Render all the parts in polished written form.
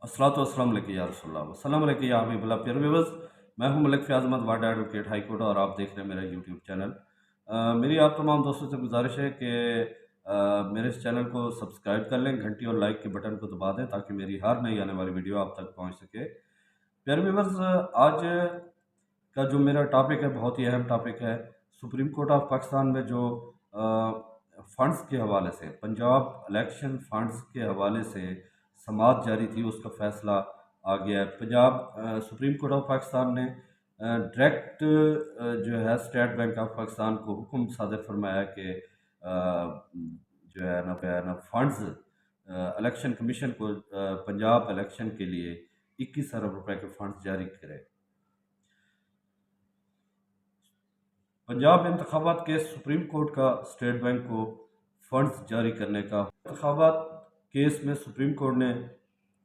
अस्सलातु वस्सलाम अलैका या रसूलल्लाह वस्सलाम अलैका या हबीबल्लाह। प्यारे व्यूअर्स, मैं हूं Malik Fayaz Ahmad, ward advocate high court, और आप देख रहे हैं मेरा यूट्यूब चैनल। मेरी आप तमाम दोस्तों से गुजारिश है कि मेरे इस चैनल को सब्सक्राइब कर लें, घंटी और लाइक के बटन को दबा दें ताकि मेरी हर नई आने वाली वीडियो आप तक पहुंच सके। प्यारे व्यूअर्स, आज का जो मेरा टॉपिक है बहुत ही अहम टॉपिक है। सुप्रीम कोर्ट ऑफ पाकिस्तान में जो फंड्स के हवाले से, पंजाब इलेक्शन फंड्स के हवाले से समाअत जारी थी, उसका फ़ैसला आ गया है। सुप्रीम कोर्ट ऑफ पाकिस्तान ने डायरेक्ट जो है स्टेट बैंक ऑफ पाकिस्तान को हुक्म सादर फरमाया कि जो है ना फंड्स इलेक्शन कमीशन को पंजाब इलेक्शन के लिए 21 अरब रुपए के फंड्स जारी करे। पंजाब इंतखाबात केस सुप्रीम कोर्ट का स्टेट बैंक को फंड्स जारी करने का, इंतखाबात केस में सुप्रीम कोर्ट ने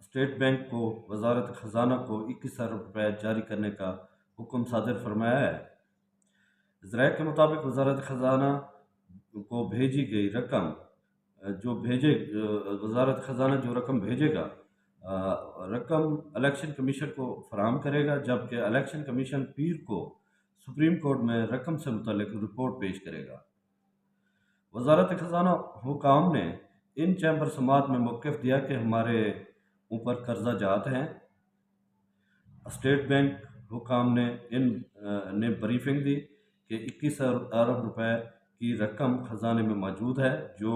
स्टेट बैंक को वजारत ख़जाना को 21 अरब रुपए जारी करने का हुक्म सादर फरमाया है। ज़राए के मुताबिक वजारत ख़जाना को भेजी गई रकम वजारत ख़जाना जो रकम भेजेगा, रकम इलेक्शन कमीशन को फराहम करेगा, जबकि इलेक्शन कमीशन पीर को सुप्रीम कोर्ट में रकम से मुतल्लिक रिपोर्ट पेश करेगा। वजारत ख़जाना हुकाम ने इन चैम्बर समात में मौक़िफ़ दिया कि हमारे ऊपर कर्जा जात हैं। स्टेट बैंक हुकाम ने ब्रीफिंग दी कि 21 अरब रुपए की रकम ख़जाने में मौजूद है, जो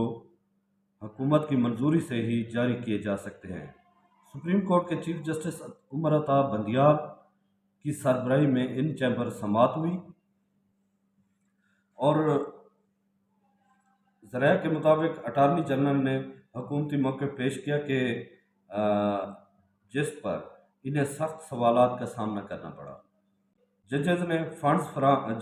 हुकूमत की मंजूरी से ही जारी किए जा सकते हैं। सुप्रीम कोर्ट के चीफ जस्टिस उमर अता बंदियाल की सरबराही में इन चैम्बर समात हुई और ज़राए के मुताबिक अटारनी जनरल ने हुकूमती मौक़िफ़ पेश किया कि जिस पर इन्हें सख्त सवालात का सामना करना पड़ा। जजेस ने फंड्स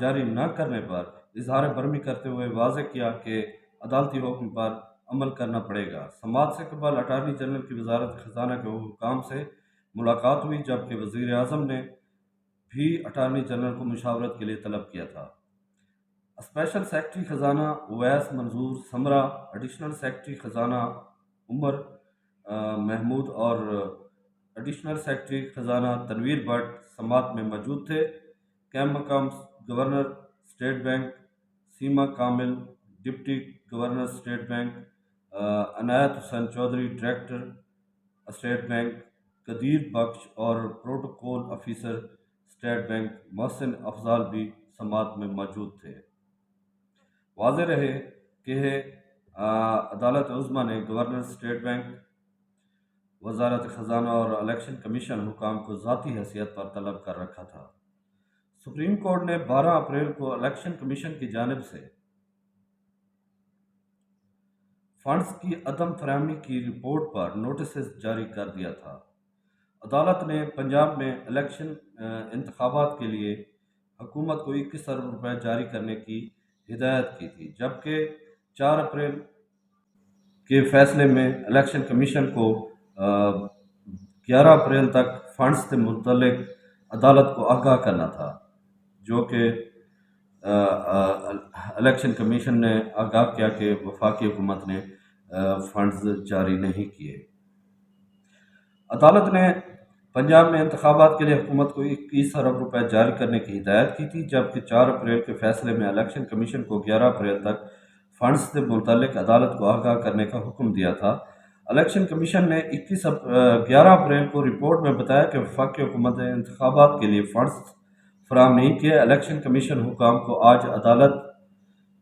जारी न करने पर इजहार बरमी करते हुए वाज़ेह किया कि अदालती हुक्म पर अमल करना पड़ेगा। समाअत से कबल अटारनी जनरल की वजारत ख़जाना के हुकाम से मुलाकात हुई, जबकि वज़ीर आज़म ने भी अटारनी जनरल को मुशावरत के लिए तलब किया था। स्पेशल सेक्रेटरी ख़जाना उवैस मंजूर समरा, एडिशनल सेक्रेटरी ख़जाना उमर महमूद और एडिशनल सेक्रेटरी ख़जाना तनवीर भट्ट समाअत में मौजूद थे। कैम मकाम governor state bank Seema Kamil, deputy governor state bank Inayat Hussain Chaudhry, director state bank Qadir Bakhsh और protocol officer state bank Mohsin Afzal भी समाअत में मौजूद थे। वाज़ेह रहे कि अदालत उज़्मा ने गवर्नर स्टेट बैंक, वजारत ख़जाना और इलेक्शन कमीशन हुकाम को ज़ाती हैसियत पर तलब कर रखा था। सुप्रीम कोर्ट ने 12 अप्रैल को इलेक्शन कमीशन की जानिब से फंड्स की अदम फराहमी की रिपोर्ट पर नोटिस जारी कर दिया था। अदालत ने पंजाब में इलेक्शन इंतखाबात के लिए हुकूमत को 21 अरब रुपए जारी करने की हिदायत की थी, जबकि 4 अप्रैल के फैसले में इलेक्शन कमीशन को 11 अप्रैल तक फंड्स से मुतल्लिक अदालत को आगाह करना था, जो कि इलेक्शन कमीशन ने आगाह किया कि वफाकी हुकूमत ने फंड्स जारी नहीं किए। अदालत ने पंजाब में इंतखाबात के लिए हुकूमत को 21 अरब रुपए जारी करने की हिदायत की थी, जबकि 4 अप्रैल के फैसले में इलेक्शन कमीशन को 11 अप्रैल तक फंड्स से मुतल्लिक अदालत को आगाह करने का हुक्म दिया था। इलेक्शन कमीशन ने 11 अप्रैल को रिपोर्ट में बताया कि वफाकी हुकूमत ने इंतखाबात के लिए फंड्स फराहम नहीं किए। इलेक्शन कमीशन हुकाम को आज अदालत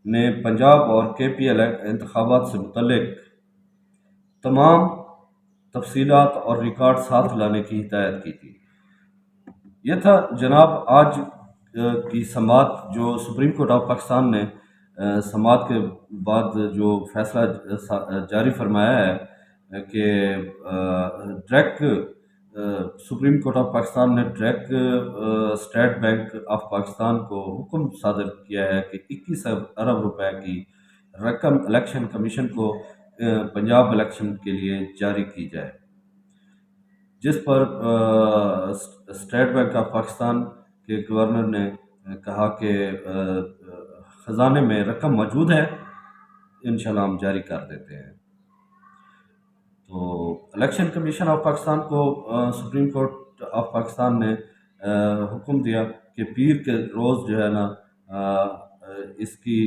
ने पंजाब और KP इंतखाबात से मुतल्लिक तमाम तफसीलात और रिकॉर्ड साथ लाने की हिदायत की थी। यह था जनाब आज की समाअत, जो सुप्रीम कोर्ट ऑफ पाकिस्तान ने समाअत के बाद जो फैसला जारी फरमाया है कि direct supreme court of Pakistan ने direct state bank of Pakistan को हुक्म सादर किया है कि 21 अरब रुपए की रकम इलेक्शन कमीशन को पंजाब इलेक्शन के लिए जारी की जाए, जिस पर स्टेट बैंक ऑफ पाकिस्तान के गवर्नर ने कहा कि ख़जाने में रकम मौजूद है, इंशाल्लाह हम जारी कर देते हैं। تو الیکشن کمیشن آف پاکستان کو سپریم کورٹ آف پاکستان نے حکم دیا کہ پیر کے روز جو ہے نا اس کی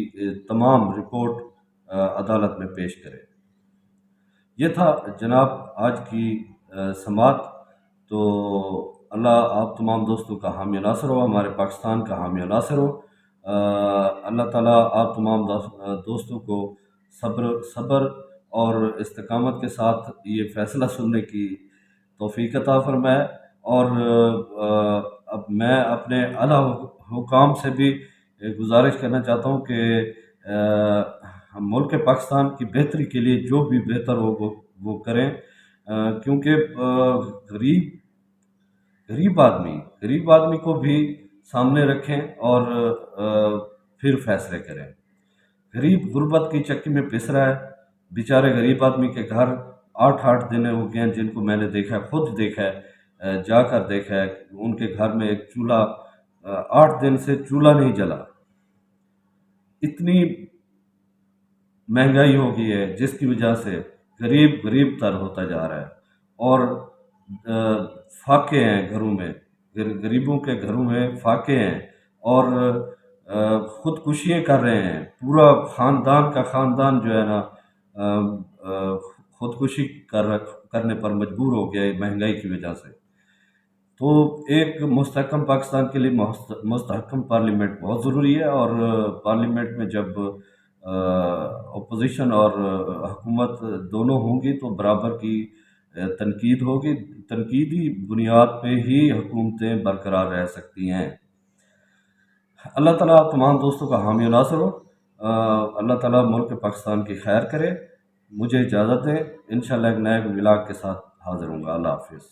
تمام رپورٹ عدالت میں پیش کرے۔ یہ تھا جناب آج کی سماعت۔ تو اللہ آپ تمام دوستوں کا حامی و ناصر ہو، ہمارے پاکستان کا حامی و ناصر ہو۔ اللہ تعالیٰ آپ تمام دوستوں کو صبر اور استقامت کے ساتھ یہ فیصلہ سننے کی توفیق عطا فرمائے۔ اور اب میں اپنے اعلیٰ حکام سے بھی گزارش کرنا چاہتا ہوں کہ ہم ملک پاکستان کی بہتری کے لیے جو بھی بہتر ہو وہ کریں، کیونکہ غریب آدمی کو بھی سامنے رکھیں اور پھر فیصلے کریں۔ غریب غربت کی چکی میں پس رہا ہے، بیچارے غریب آدمی کے گھر 8 دن ہو گئے ہیں، جن کو میں نے دیکھا ہے، خود دیکھا ہے، جا کر دیکھا ہے، ان کے گھر میں ایک چولہا 8 دن سے چولہا نہیں جلا۔ اتنی مہنگائی ہو گئی ہے جس کی وجہ سے غریب تر ہوتا جا رہا ہے، اور فاقے ہیں گھروں میں، غریبوں کے گھروں میں فاقے ہیں، اور خودکشیاں کر رہے ہیں۔ پورا خاندان کا خاندان جو ہے نا خودکشی کرنے پر مجبور ہو گیا ہے مہنگائی کی وجہ سے۔ تو ایک مستحکم پاکستان کے لیے مستحکم پارلیمنٹ بہت ضروری ہے، اور پارلیمنٹ میں جب اپوزیشن اور حکومت دونوں ہوں گی تو برابر کی تنقید ہوگی۔ تنقیدی بنیاد پہ ہی حکومتیں برقرار رہ سکتی ہیں۔ اللہ تعالیٰ آپ تمام دوستوں کا حامی و ناصر ہو۔ اللہ تعالیٰ ملک پاکستان کی خیر کرے۔ مجھے اجازت دیں، انشاءاللہ ایک نئے ولاگ کے ساتھ حاضر ہوں گا۔ اللہ حافظ۔